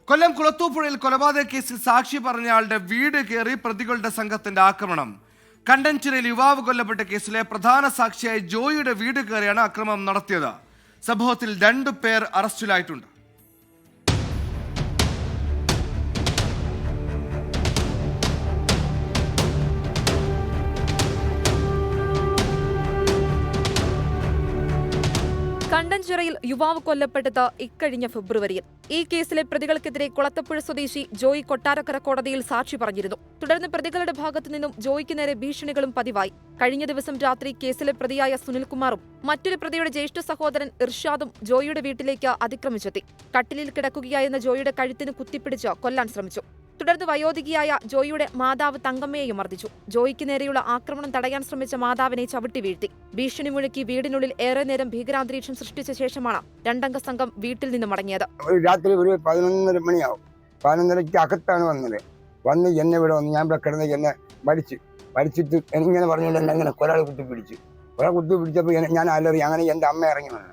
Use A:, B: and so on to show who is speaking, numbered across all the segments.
A: കൊല്ലം കുളത്തൂപ്പുഴയിൽ കൊലപാതക കേസിൽ സാക്ഷി പറഞ്ഞയാളുടെ വീട് കയറി പ്രതികളുടെ സംഘത്തിന്റെ ആക്രമണം. കണ്ടൻചിറയിൽ യുവാവ് കൊല്ലപ്പെട്ട കേസിലെ പ്രധാന സാക്ഷിയായ ജോയിയുടെ വീട് കയറിയാണ് ആക്രമണം നടത്തിയത്. സംഭവത്തിൽ 2 പേർ അറസ്റ്റിലായിട്ടുണ്ട്.
B: കണ്ടൻചിറയിൽ യുവാവ് കൊല്ലപ്പെട്ടത് ഇക്കഴിഞ്ഞ ഫെബ്രുവരിയിൽ. ഈ കേസിലെ പ്രതികൾക്കെതിരെ കുളത്തപ്പുഴ സ്വദേശി ജോയി കൊട്ടാരക്കര കോടതിയിൽ സാക്ഷി പറഞ്ഞിരുന്നു. തുടർന്ന് പ്രതികളുടെ ഭാഗത്തു നിന്നും ജോയിക്ക് നേരെ ഭീഷണികളും പതിവായി. കഴിഞ്ഞ ദിവസം രാത്രി കേസിലെ പ്രതിയായ സുനിൽകുമാറും മറ്റൊരു പ്രതിയുടെ ജ്യേഷ്ഠ സഹോദരൻ ഇർഷാദും ജോയിയുടെ വീട്ടിലേക്ക് അതിക്രമിച്ചെത്തി. കട്ടിലിൽ കിടക്കുകയായിരുന്ന ജോയിയുടെ കഴുത്തിന് കുത്തിപ്പിടിച്ച് കൊല്ലാൻ ശ്രമിച്ചു. തുടർന്ന് വയോധികയായ ജോയിയുടെ മാതാവ് തങ്കമ്മയെയും മർദ്ദിച്ചു. ജോയിക്ക് നേരെയുള്ള ആക്രമണം തടയാൻ ശ്രമിച്ച മാതാവിനെ ചവിട്ടി വീഴ്ത്തി. ഭീഷണി മുഴക്കി വീടിനുള്ളിൽ ഏറെ നേരം ഭീകരാന്തരീക്ഷം സൃഷ്ടിച്ച ശേഷമാണ് 2 അംഗ സംഘം വീട്ടിൽ നിന്ന് മടങ്ങിയത്.
C: രാത്രി ഒരു 11:30 മണിയാവും. 11:30 അകത്താണ് വന്ന് എന്നെ ഇവിടെ വന്ന് ഞാൻ ഇവിടെ കിടന്ന് എന്നെ മരിച്ചിട്ട് എനിങ്ങനെ പറഞ്ഞുകൊണ്ട് എന്നെ അങ്ങനെ ഒരാൾ കുത്തിപ്പിടിച്ചപ്പോൾ ഞാൻ അലറി. അങ്ങനെ എൻ്റെ അമ്മ ഇറങ്ങി വന്നു.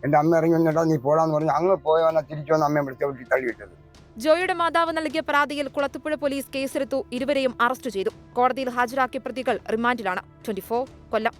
C: എൻ്റെ അമ്മ ഇറങ്ങി വന്നിട്ടാ നീ പോടാന്ന് പറഞ്ഞു. അങ്ങ് പോയവന്നാൽ തിരിച്ചു വന്ന് അമ്മയെ വിളിച്ച വീട്ടിൽ തള്ളിവിട്ടത്.
B: ജോയിയുടെ മാതാവ് നൽകിയ പരാതിയിൽ കുളത്തൂപ്പുഴ പോലീസ് കേസെടുത്തു. ഇരുവരെയും അറസ്റ്റ് ചെയ്തു. കോടതിയിൽ ഹാജരാക്കിയ പ്രതികൾ റിമാൻഡിലാണ്. 24 കൊല്ലം.